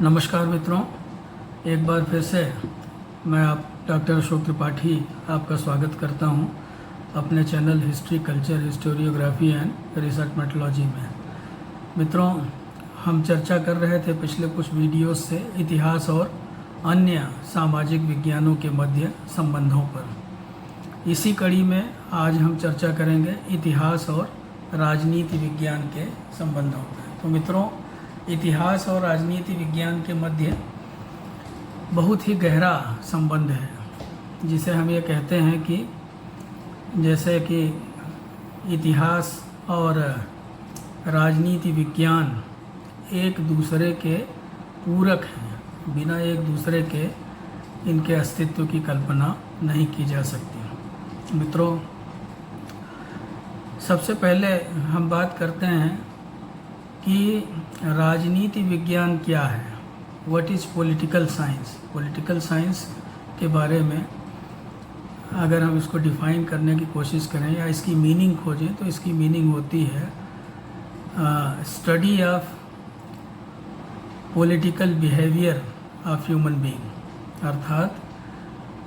नमस्कार मित्रों, एक बार फिर से मैं डॉक्टर अशोक त्रिपाठी आपका स्वागत करता हूं अपने channel history, culture, historiography and research methodology में। मित्रों, हम चर्चा कर रहे थे पिछले कुछ वीडियोस से इतिहास और अन्य सामाजिक विज्ञानों के मध्य संबंधों पर। इसी कड़ी में आज हम चर्चा करेंगे इतिहास और राजनीति विज्ञान के संबंधों पर। तो मित्रों, इतिहास और राजनीति विज्ञान के मध्य बहुत ही गहरा संबंध है, जिसे हम ये कहते हैं कि जैसे कि इतिहास और राजनीति विज्ञान एक दूसरे के पूरक हैं। बिना एक दूसरे के इनके अस्तित्व की कल्पना नहीं की जा सकती। मित्रों, सबसे पहले हम बात करते हैं कि राजनीति विज्ञान क्या है। What is political science. Political science के बारे में अगर हम इसको डिफ़ाइन करने की कोशिश करें या इसकी मीनिंग खोजें तो इसकी मीनिंग होती है study of political behaviour of human being, अर्थात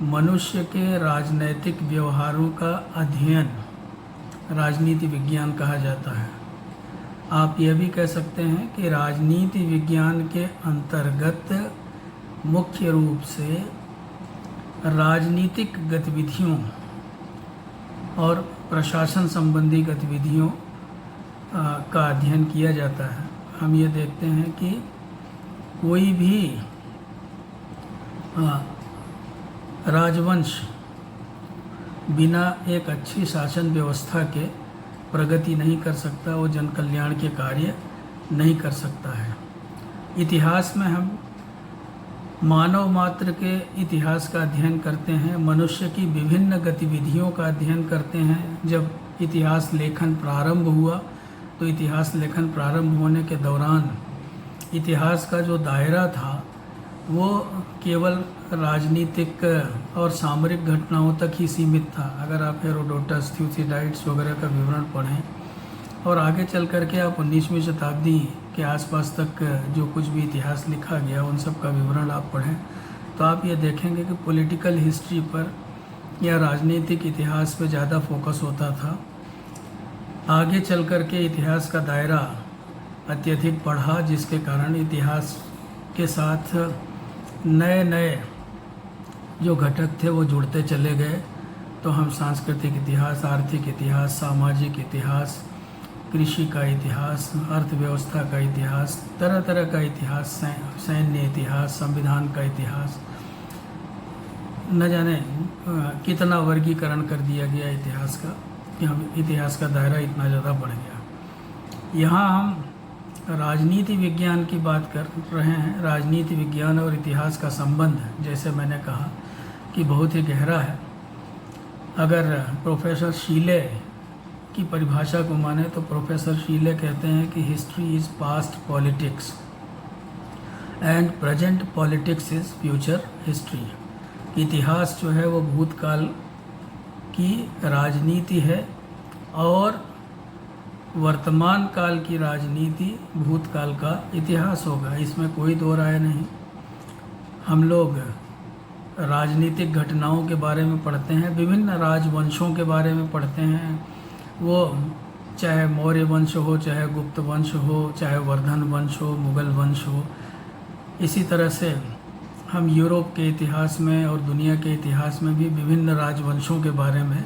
मनुष्य के राजनैतिक व्यवहारों का अध्ययन राजनीति विज्ञान कहा जाता है। आप यह भी कह सकते हैं कि राजनीति विज्ञान के अंतर्गत मुख्य रूप से राजनीतिक गतिविधियों और प्रशासन संबंधी गतिविधियों का अध्ययन किया जाता है। हम ये देखते हैं कि कोई भी राजवंश बिना एक अच्छी शासन व्यवस्था के प्रगति नहीं कर सकता, वो जन कल्याण के कार्य नहीं कर सकता है। इतिहास में हम मानव मात्र के इतिहास का अध्ययन करते हैं, मनुष्य की विभिन्न गतिविधियों का अध्ययन करते हैं। जब इतिहास लेखन प्रारंभ हुआ तो इतिहास लेखन प्रारंभ होने के दौरान इतिहास का जो दायरा था वो केवल राजनीतिक और सामरिक घटनाओं तक ही सीमित था। अगर आप हेरोडोटस, थ्यूसिडाइड्स वगैरह का विवरण पढ़ें और आगे चल करके आप 19वीं शताब्दी के आसपास तक जो कुछ भी इतिहास लिखा गया उन सब का विवरण आप पढ़ें तो आप ये देखेंगे कि पॉलिटिकल हिस्ट्री पर या राजनीतिक इतिहास पर ज़्यादा फोकस होता था। आगे चल करके इतिहास का दायरा अत्यधिक बढ़ा, जिसके कारण इतिहास के साथ नए नए जो घटक थे वो जुड़ते चले गए। तो हम सांस्कृतिक इतिहास, आर्थिक इतिहास, सामाजिक इतिहास, कृषि का इतिहास, अर्थव्यवस्था का इतिहास, तरह तरह का इतिहास, सैन्य इतिहास, संविधान का इतिहास, न जाने कितना वर्गीकरण कर दिया गया इतिहास का कि हम इतिहास का दायरा इतना ज़्यादा बढ़ गया। यहाँ हम राजनीति विज्ञान की बात कर रहे हैं। राजनीति विज्ञान और इतिहास का संबंध, जैसे मैंने कहा, कि बहुत ही गहरा है। अगर प्रोफेसर शीले की परिभाषा को माने तो प्रोफेसर शीले कहते हैं कि history is past politics and present politics is future history. इतिहास जो है वो भूतकाल की राजनीति है और वर्तमान काल की राजनीति भूतकाल का इतिहास होगा, इसमें कोई दो राय नहीं। हम लोग राजनीतिक घटनाओं के बारे में पढ़ते हैं, विभिन्न राजवंशों के बारे में पढ़ते हैं, वो चाहे मौर्य वंश हो, चाहे गुप्त वंश हो, चाहे वर्धन वंश हो, मुगल वंश हो। इसी तरह से हम यूरोप के इतिहास में और दुनिया के इतिहास में भी विभिन्न राजवंशों के बारे में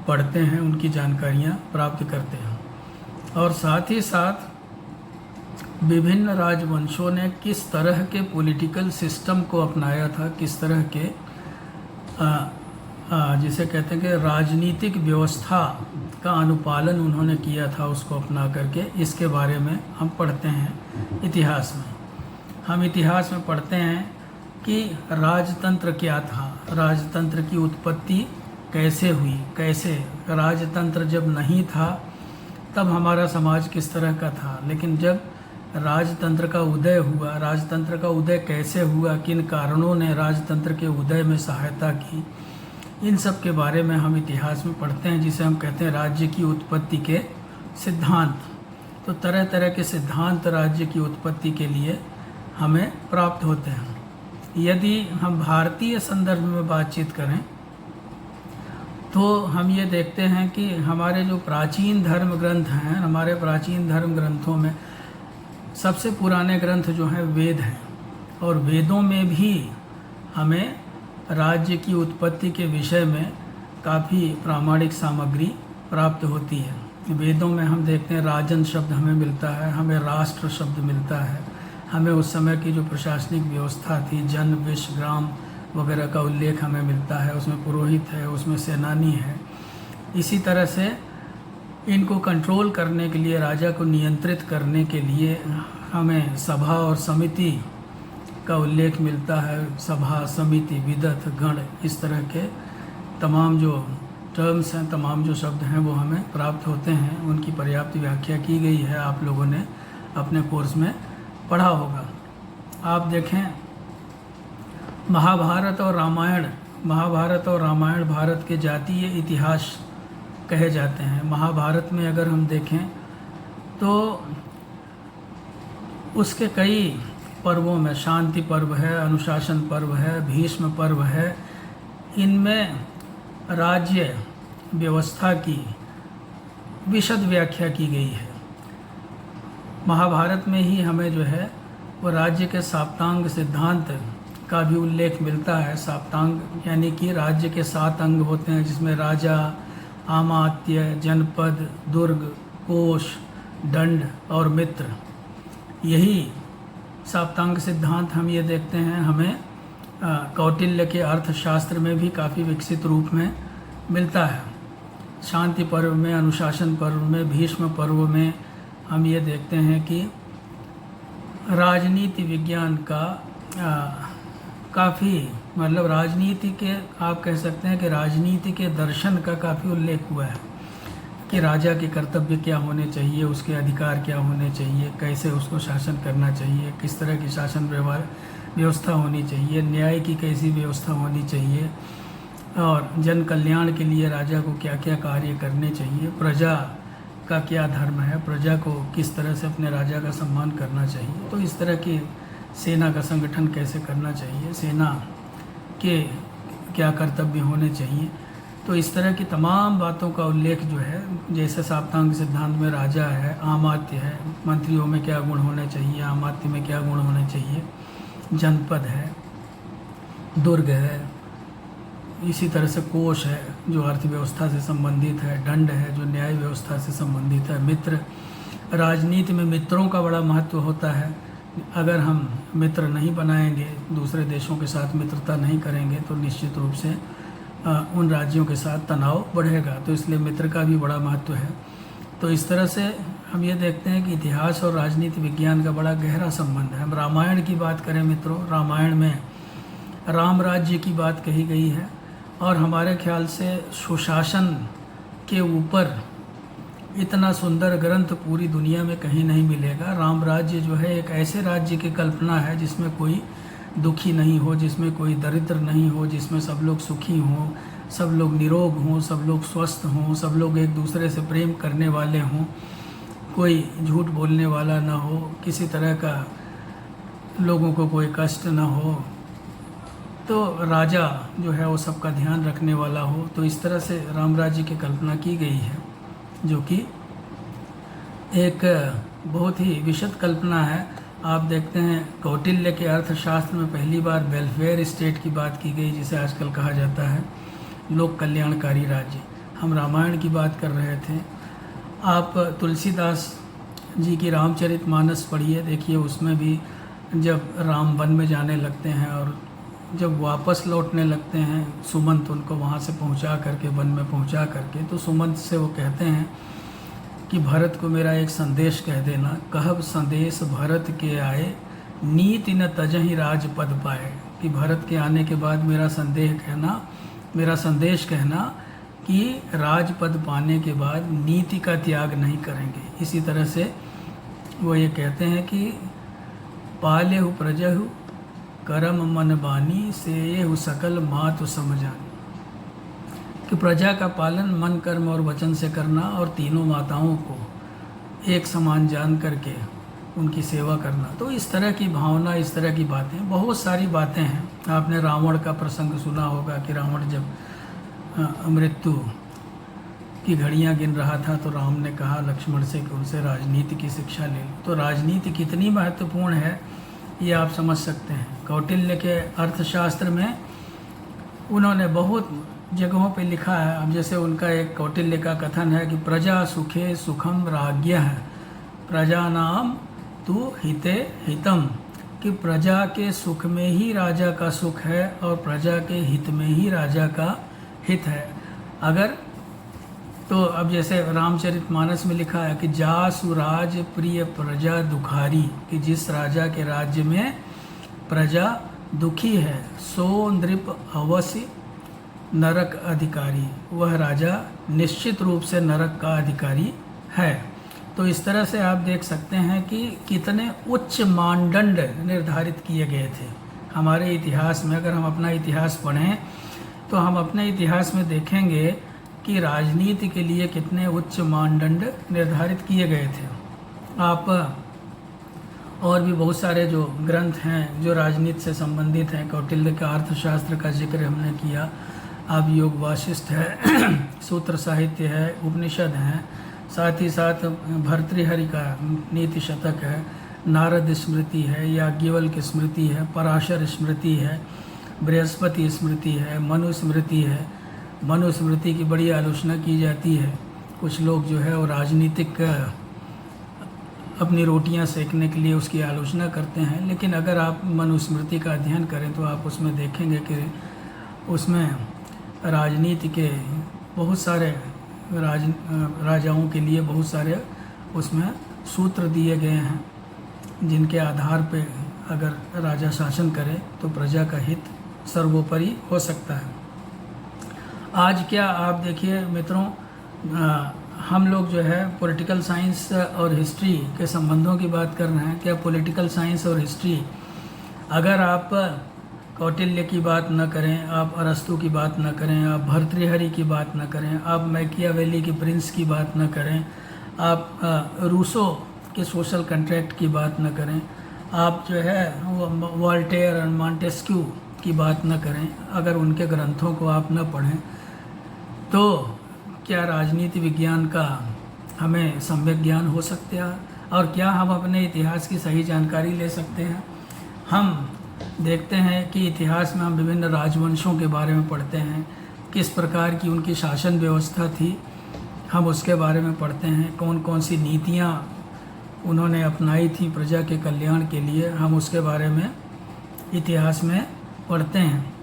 पढ़ते हैं, उनकी जानकारियाँ प्राप्त करते हैं। और साथ ही साथ विभिन्न राजवंशों ने किस तरह के पॉलिटिकल सिस्टम को अपनाया था, किस तरह के जिसे कहते हैं कि राजनीतिक व्यवस्था का अनुपालन उन्होंने किया था, उसको अपना करके, इसके बारे में हम पढ़ते हैं इतिहास में। हम इतिहास में पढ़ते हैं कि राजतंत्र क्या था, राजतंत्र की उत्पत्ति कैसे हुई, कैसे राजतंत्र जब नहीं था तब हमारा समाज किस तरह का था, लेकिन जब राजतंत्र का उदय हुआ, राजतंत्र का उदय कैसे हुआ, किन कारणों ने राजतंत्र के उदय में सहायता की, इन सब के बारे में हम इतिहास में पढ़ते हैं, जिसे हम कहते हैं राज्य की उत्पत्ति के सिद्धांत। तो तरह तरह के सिद्धांत राज्य की उत्पत्ति के लिए हमें प्राप्त होते हैं। यदि हम भारतीय संदर्भ में बातचीत करें तो हम ये देखते हैं कि हमारे जो प्राचीन धर्म ग्रंथ हैं, हमारे प्राचीन धर्म ग्रंथों में सबसे पुराने ग्रंथ जो हैं वेद हैं, और वेदों में भी हमें राज्य की उत्पत्ति के विषय में काफ़ी प्रामाणिक सामग्री प्राप्त होती है। वेदों में हम देखते हैं राजन शब्द हमें मिलता है, हमें राष्ट्र शब्द मिलता है, हमें उस समय की जो प्रशासनिक व्यवस्था थी, जन विश्व ग्राम वगैरह का उल्लेख हमें मिलता है। उसमें पुरोहित है, उसमें सेनानी है। इसी तरह से इनको कंट्रोल करने के लिए, राजा को नियंत्रित करने के लिए हमें सभा और समिति का उल्लेख मिलता है। सभा, समिति, विदथ, गण, इस तरह के तमाम जो टर्म्स हैं, तमाम जो शब्द हैं वो हमें प्राप्त होते हैं। उनकी पर्याप्त व्याख्या की गई है, आप लोगों ने अपने कोर्स में पढ़ा होगा। आप देखें महाभारत और रामायण भारत के जातीय इतिहास कहे जाते हैं। महाभारत में अगर हम देखें तो उसके कई पर्वों में, शांति पर्व है, अनुशासन पर्व है, भीष्म पर्व है, इनमें राज्य व्यवस्था की विशद व्याख्या की गई है। महाभारत में ही हमें जो है वो राज्य के साप्तांग सिद्धांत का भी उल्लेख मिलता है। साप्तांग यानी कि राज्य के 7 अंग होते हैं, जिसमें राजा, आमात्य, जनपद, दुर्ग, कोश, दंड और मित्र। यही साप्तांग सिद्धांत हम ये देखते हैं हमें कौटिल्य के अर्थशास्त्र में भी काफ़ी विकसित रूप में मिलता है। शांति पर्व में, अनुशासन पर्व में, भीष्म पर्व में हम ये देखते हैं कि राजनीति विज्ञान का काफ़ी, मतलब राजनीति के, आप कह सकते हैं कि राजनीति के दर्शन का काफ़ी उल्लेख हुआ है कि राजा के कर्तव्य क्या होने चाहिए, उसके अधिकार क्या होने चाहिए, कैसे उसको शासन करना चाहिए, किस तरह की शासन व्यवस्था होनी चाहिए, न्याय की कैसी व्यवस्था होनी चाहिए, और जन कल्याण के लिए राजा को क्या क्या कार्य करने चाहिए, प्रजा का क्या धर्म है, प्रजा को किस तरह से अपने राजा का सम्मान करना चाहिए, तो इस तरह की सेना का संगठन कैसे करना चाहिए, सेना के क्या कर्तव्य होने चाहिए। तो इस तरह की तमाम बातों का उल्लेख जो है, जैसे साप्तांग सिद्धांत में राजा है, आमात्य है, मंत्रियों में क्या गुण होने चाहिए, आमात्य में क्या गुण होने चाहिए, जनपद है, दुर्ग है, इसी तरह से कोश है जो अर्थव्यवस्था से संबंधित है, दंड है जो न्याय व्यवस्था से संबंधित है, मित्र, राजनीति में मित्रों का बड़ा महत्व होता है। अगर हम मित्र नहीं बनाएंगे, दूसरे देशों के साथ मित्रता नहीं करेंगे, तो निश्चित रूप से उन राज्यों के साथ तनाव बढ़ेगा। तो इसलिए मित्र का भी बड़ा महत्व है। तो इस तरह से हम ये देखते हैं कि इतिहास और राजनीति विज्ञान का बड़ा गहरा संबंध है। हम रामायण की बात करें मित्रों, रामायण में राम राज्य की बात कही गई है, और हमारे ख्याल से सुशासन के ऊपर इतना सुंदर ग्रंथ पूरी दुनिया में कहीं नहीं मिलेगा। राम राज्य जो है एक ऐसे राज्य की कल्पना है जिसमें कोई दुखी नहीं हो, जिसमें कोई दरिद्र नहीं हो, जिसमें सब लोग सुखी हों, सब लोग निरोग हों, सब लोग स्वस्थ हों, सब लोग एक दूसरे से प्रेम करने वाले हों, कोई झूठ बोलने वाला ना हो, किसी तरह का लोगों को कोई कष्ट ना हो, तो राजा जो है वो सबका ध्यान रखने वाला हो। तो इस तरह से राम राज्य की कल्पना की गई है, जो कि एक बहुत ही विशद कल्पना है। आप देखते हैं कौटिल्य के अर्थशास्त्र में पहली बार वेलफेयर स्टेट की बात की गई, जिसे आजकल कहा जाता है लोक कल्याणकारी राज्य। हम रामायण की बात कर रहे थे। आप तुलसीदास जी की रामचरितमानस पढ़िए, देखिए उसमें भी जब राम वन में जाने लगते हैं और जब वापस लौटने लगते हैं, सुमंत उनको वहाँ से पहुँचा करके, वन में पहुँचा करके, तो सुमंत से वो कहते हैं कि भरत को मेरा एक संदेश कह देना, कहब संदेश भरत के आए, नीति न तजहि राजपद पाए। कि भरत के आने के बाद मेरा संदेश कहना कि राजपद पाने के बाद नीति का त्याग नहीं करेंगे। इसी तरह से वो ये कहते हैं कि पालेहु प्रजहु करम मन बानी, सेयहु सकल मातु समझानी। कि प्रजा का पालन मन, कर्म और वचन से करना, और तीनों माताओं को एक समान जान करके उनकी सेवा करना। तो इस तरह की भावना, इस तरह की बातें, बहुत सारी बातें हैं। आपने रावण का प्रसंग सुना होगा कि रावण जब मृत्यु की घड़ियां गिन रहा था तो राम ने कहा लक्ष्मण से कि उनसे राजनीति की शिक्षा ले लो। तो राजनीति कितनी महत्वपूर्ण है ये आप समझ सकते हैं। कौटिल्य के अर्थशास्त्र में उन्होंने बहुत जगहों पे लिखा है। अब जैसे उनका एक कौटिल्य का कथन है कि प्रजा सुखे सुखम राज्ञः प्रजा नाम तु हिते हितम, कि प्रजा के सुख में ही राजा का सुख है और प्रजा के हित में ही राजा का हित है। अगर तो अब जैसे रामचरितमानस में लिखा है कि जासु राज प्रिय प्रजा दुखारी, कि जिस राजा के राज्य में प्रजा दुखी है सो नृप अवश्य नरक अधिकारी, वह राजा निश्चित रूप से नरक का अधिकारी है। तो इस तरह से आप देख सकते हैं कि कितने उच्च मानदंड निर्धारित किए गए थे हमारे इतिहास में। अगर हम अपना इतिहास पढ़ें तो हम अपने इतिहास में देखेंगे कि राजनीति के लिए कितने उच्च मानदंड निर्धारित किए गए थे। आप और भी बहुत सारे जो ग्रंथ हैं जो राजनीति से संबंधित हैं, कौटिल्य का अर्थशास्त्र का जिक्र हमने किया, अब योग वाशिष्ठ है, सूत्र साहित्य है, उपनिषद हैं, साथ ही साथ भर्तृहरि का नीति शतक है, नारद स्मृति है, याज्ञवल्क्य स्मृति है, पराशर स्मृति है, बृहस्पति स्मृति है, मनु स्मृति है। मनु स्मृति की बड़ी आलोचना की जाती है। कुछ लोग जो है वो राजनीतिक अपनी रोटियां सेकने के लिए उसकी आलोचना करते हैं, लेकिन अगर आप मनुस्मृति का अध्ययन करें तो आप उसमें देखेंगे कि उसमें राजनीति के बहुत सारे राजाओं के लिए बहुत सारे उसमें सूत्र दिए गए हैं, जिनके आधार पे अगर राजा शासन करे तो प्रजा का हित सर्वोपरि हो सकता है। आज क्या आप देखिए मित्रों, हम लोग जो है पॉलिटिकल साइंस और हिस्ट्री के संबंधों की बात कर रहे हैं। क्या पॉलिटिकल साइंस और हिस्ट्री, अगर आप कौटिल्य की बात न करें, आप अरस्तु की बात न करें, आप भर्तृहरि की बात न करें, आप मैकियावेली की प्रिंस की बात न करें, आप रूसो के सोशल कॉन्ट्रैक्ट की बात न करें, आप जो है वॉल्टेयर और मॉन्टेस्क्यू की बात न करें, अगर उनके ग्रंथों को आप न पढ़ें, तो क्या राजनीति विज्ञान का हमें सम्यक ज्ञान हो सकता है? और क्या हम अपने इतिहास की सही जानकारी ले सकते हैं? हम देखते हैं कि इतिहास में हम विभिन्न राजवंशों के बारे में पढ़ते हैं, किस प्रकार की उनकी शासन व्यवस्था थी, हम उसके बारे में पढ़ते हैं, कौन कौन सी नीतियाँ उन्होंने अपनाई थी प्रजा के कल्याण के लिए, हम उसके बारे में इतिहास में पढ़ते हैं।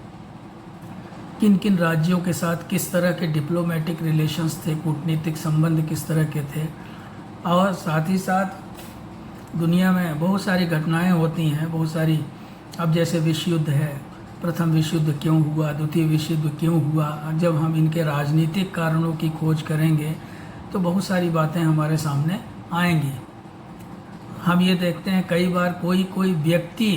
किन किन राज्यों के साथ किस तरह के डिप्लोमेटिक रिलेशंस थे, कूटनीतिक संबंध किस तरह के थे, और साथ ही साथ दुनिया में बहुत सारी घटनाएं होती हैं, बहुत सारी। अब जैसे विश्व युद्ध है, प्रथम विश्व युद्ध क्यों हुआ, द्वितीय विश्व युद्ध क्यों हुआ, जब हम इनके राजनीतिक कारणों की खोज करेंगे तो बहुत सारी बातें हमारे सामने आएंगी। हम ये देखते हैं कई बार कोई व्यक्ति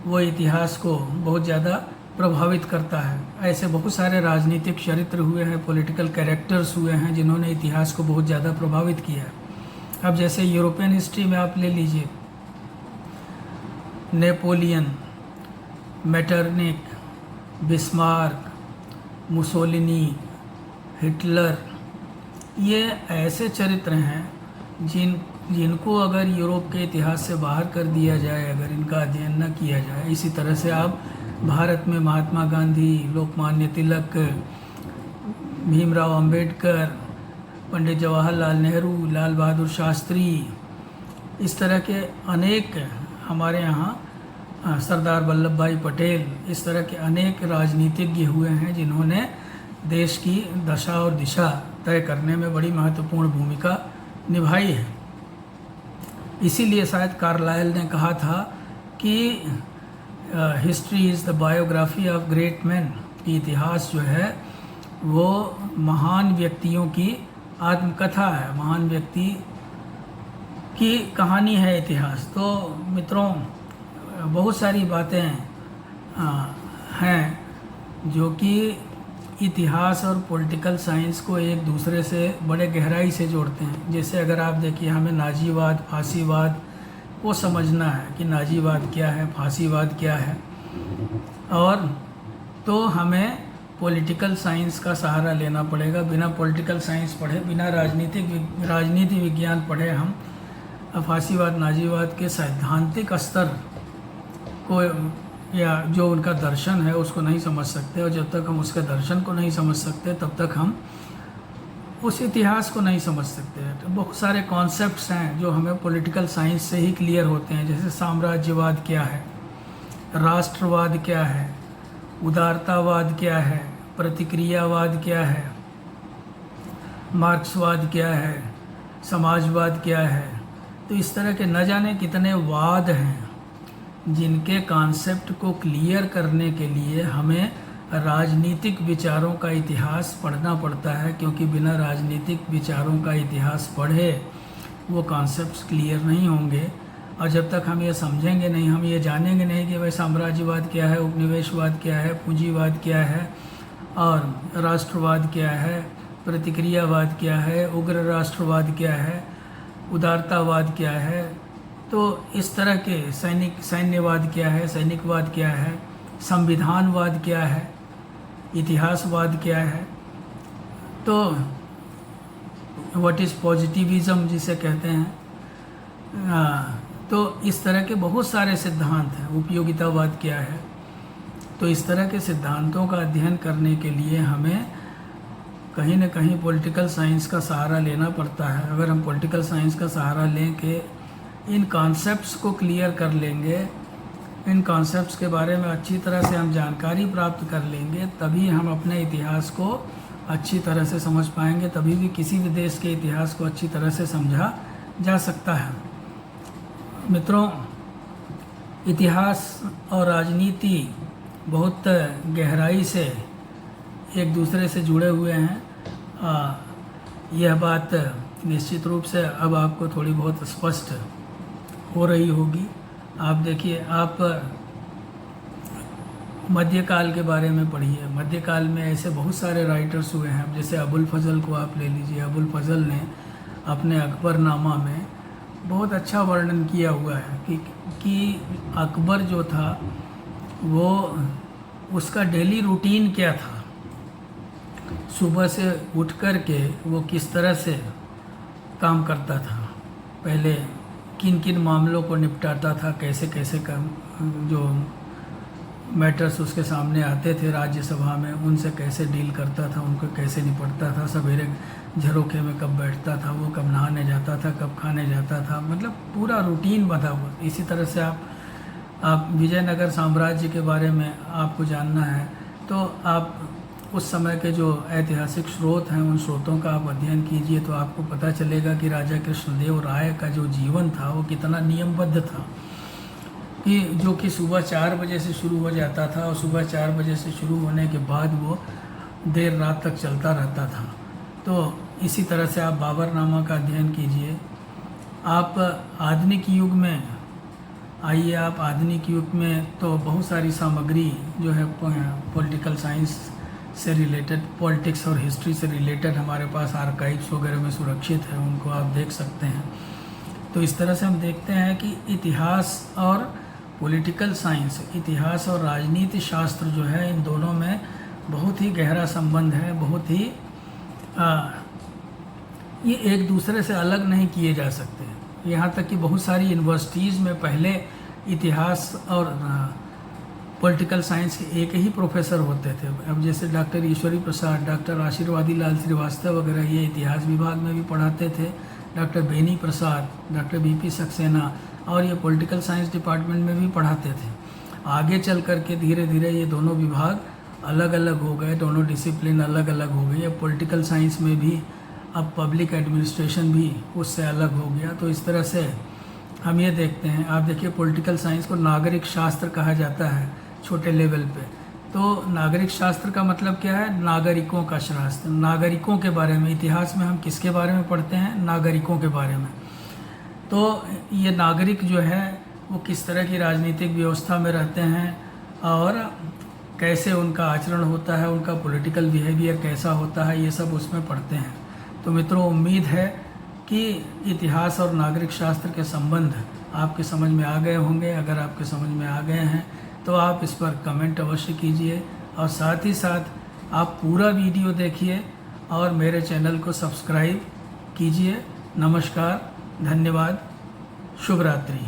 वो इतिहास को बहुत ज़्यादा प्रभावित करता है। ऐसे बहुत सारे राजनीतिक चरित्र हुए हैं, पॉलिटिकल कैरेक्टर्स हुए हैं जिन्होंने इतिहास को बहुत ज़्यादा प्रभावित किया है। अब जैसे यूरोपियन हिस्ट्री में आप ले लीजिए, Napoleon, Metternich, Bismarck, Mussolini, Hitler, ये ऐसे चरित्र हैं जिनको अगर यूरोप के इतिहास से बाहर कर दिया जाए, अगर इनका अध्ययन न किया जाए। इसी तरह से आप भारत में महात्मा गांधी, लोकमान्य तिलक, भीमराव अंबेडकर, पंडित जवाहरलाल नेहरू, लाल बहादुर शास्त्री, इस तरह के अनेक हमारे यहाँ सरदार वल्लभ भाई पटेल, इस तरह के अनेक राजनीतिज्ञ हुए हैं जिन्होंने देश की दशा और दिशा तय करने में बड़ी महत्वपूर्ण भूमिका निभाई है। इसीलिए शायद कार्लाइल ने कहा था कि history is the biography of great man, कि इतिहास जो है वो महान व्यक्तियों की आत्मकथा है, महान व्यक्ति की कहानी है इतिहास। तो मित्रों, बहुत सारी बातें हैं जो कि इतिहास और पॉलिटिकल साइंस को एक दूसरे से बड़े गहराई से जोड़ते हैं। जैसे अगर आप देखिए, हमें नाजीवाद, फासीवाद वो समझना है कि नाजीवाद क्या है, फांसीवाद क्या है। और तो हमें पॉलिटिकल साइंस का सहारा लेना पड़ेगा। बिना पॉलिटिकल साइंस पढ़े, बिना राजनीति विज्ञान पढ़े हम फांसीवाद, नाजीवाद के सैद्धांतिक स्तर को या जो उनका दर्शन है उसको नहीं समझ सकते। और जब तक हम उसके दर्शन को नहीं समझ सकते तब तक हम उस इतिहास को नहीं समझ सकते। तो बहुत सारे कॉन्सेप्ट्स हैं जो हमें पॉलिटिकल साइंस से ही क्लियर होते हैं, जैसे साम्राज्यवाद क्या है, राष्ट्रवाद क्या है, उदारतावाद क्या है, प्रतिक्रियावाद क्या है, मार्क्सवाद क्या है, समाजवाद क्या है। तो इस तरह के न जाने कितने वाद हैं जिनके कॉन्सेप्ट को क्लियर करने के लिए हमें राजनीतिक विचारों का इतिहास पढ़ना पड़ता है, क्योंकि बिना राजनीतिक विचारों का इतिहास पढ़े वो कॉन्सेप्ट्स क्लियर नहीं होंगे। और जब तक हम ये समझेंगे नहीं, हम ये जानेंगे नहीं कि भाई साम्राज्यवाद क्या है, उपनिवेशवाद क्या है, पूंजीवाद क्या है और राष्ट्रवाद क्या है, प्रतिक्रियावाद क्या है, उग्र राष्ट्रवाद क्या है, उदारतावाद क्या है, तो इस तरह के सैन्यवाद क्या है, सैनिकवाद क्या है, संविधानवाद क्या है, इतिहासवाद क्या है, तो व्हाट इज़ पॉजिटिविज़म जिसे कहते हैं। तो इस तरह के बहुत सारे सिद्धांत हैं। उपयोगितावाद क्या है। तो इस तरह के सिद्धांतों का अध्ययन करने के लिए हमें कहीं न कहीं पॉलिटिकल साइंस का सहारा लेना पड़ता है। अगर हम पॉलिटिकल साइंस का सहारा लें कि इन कॉन्सेप्ट्स को क्लियर कर लेंगे, इन कॉन्सेप्ट्स के बारे में अच्छी तरह से हम जानकारी प्राप्त कर लेंगे, तभी हम अपने इतिहास को अच्छी तरह से समझ पाएंगे, तभी भी किसी भी देश के इतिहास को अच्छी तरह से समझा जा सकता है। मित्रों, इतिहास और राजनीति बहुत गहराई से एक दूसरे से जुड़े हुए हैं। यह बात निश्चित रूप से अब आपको थोड़ी बहुत स्पष्ट हो रही होगी। आप देखिए, आप मध्यकाल के बारे में पढ़िए। मध्यकाल में ऐसे बहुत सारे राइटर्स हुए हैं, जैसे अबुल फजल को आप ले लीजिए। अबुल फजल ने अपने अकबरनामा में बहुत अच्छा वर्णन किया हुआ है कि अकबर जो था वो उसका डेली रूटीन क्या था, सुबह से उठ कर के वो किस तरह से काम करता था, पहले किन किन मामलों को निपटाता था, कैसे कैसे काम, जो मैटर्स उसके सामने आते थे राज्यसभा में उनसे कैसे डील करता था, उनको कैसे निपटता था, सवेरे झरोखे में कब बैठता था, वो कब नहाने जाता था, कब खाने जाता था, मतलब पूरा रूटीन बना हुआ। इसी तरह से आप विजयनगर साम्राज्य के बारे में आपको जानना है तो आप उस समय के जो ऐतिहासिक स्रोत हैं उन स्रोतों का आप अध्ययन कीजिए, तो आपको पता चलेगा कि राजा कृष्णदेव राय का जो जीवन था वो कितना नियमबद्ध था, कि जो कि सुबह 4 बजे से शुरू हो जाता था और सुबह 4 बजे से शुरू होने के बाद वो देर रात तक चलता रहता था। तो इसी तरह से आप बाबरनामा का अध्ययन कीजिए। आप आधुनिक युग में आइए, आप आधुनिक युग में तो बहुत सारी सामग्री जो है पॉलिटिकल साइंस से रिलेटेड, पॉलिटिक्स और हिस्ट्री से रिलेटेड हमारे पास आर्काइव्स वगैरह में सुरक्षित है, उनको आप देख सकते हैं। तो इस तरह से हम देखते हैं कि इतिहास और पॉलिटिकल साइंस, इतिहास और राजनीति शास्त्र जो है, इन दोनों में बहुत ही गहरा संबंध है, बहुत ही ये एक दूसरे से अलग नहीं किए जा सकते। यहाँ तक कि बहुत सारी यूनिवर्सिटीज़ में पहले इतिहास और पॉलिटिकल साइंस के एक ही प्रोफेसर होते थे। अब जैसे डॉक्टर ईश्वरी प्रसाद, डॉक्टर आशीर्वादी लाल श्रीवास्तव वगैरह ये इतिहास विभाग में भी पढ़ाते थे, doctor Beni Prasad, doctor BP Saxena, और ये पॉलिटिकल साइंस डिपार्टमेंट में भी पढ़ाते थे। आगे चल कर के धीरे धीरे ये दोनों विभाग अलग अलग हो गए, दोनों डिसिप्लिन अलग अलग हो गई। अब पॉलिटिकल साइंस में भी अब पब्लिक एडमिनिस्ट्रेशन भी उससे अलग हो गया। तो इस तरह से हम ये देखते हैं, आप देखिए पॉलिटिकल साइंस को नागरिक शास्त्र कहा जाता है छोटे लेवल पे। तो नागरिक शास्त्र का मतलब क्या है? नागरिकों का शास्त्र, नागरिकों के बारे में। इतिहास में हम किसके बारे में पढ़ते हैं? नागरिकों के बारे में। तो ये नागरिक जो है वो किस तरह की राजनीतिक व्यवस्था में रहते हैं और कैसे उनका आचरण होता है, उनका पॉलिटिकल बिहेवियर कैसा होता है, ये सब उसमें पढ़ते हैं। तो मित्रों, उम्मीद है कि इतिहास और नागरिक शास्त्र के संबंध आपके समझ में आ गए होंगे। अगर आपके समझ में आ गए हैं तो आप इस पर कमेंट अवश्य कीजिए और साथ ही साथ आप पूरा वीडियो देखिए और मेरे चैनल को सब्सक्राइब कीजिए। नमस्कार, धन्यवाद, शुभ रात्रि।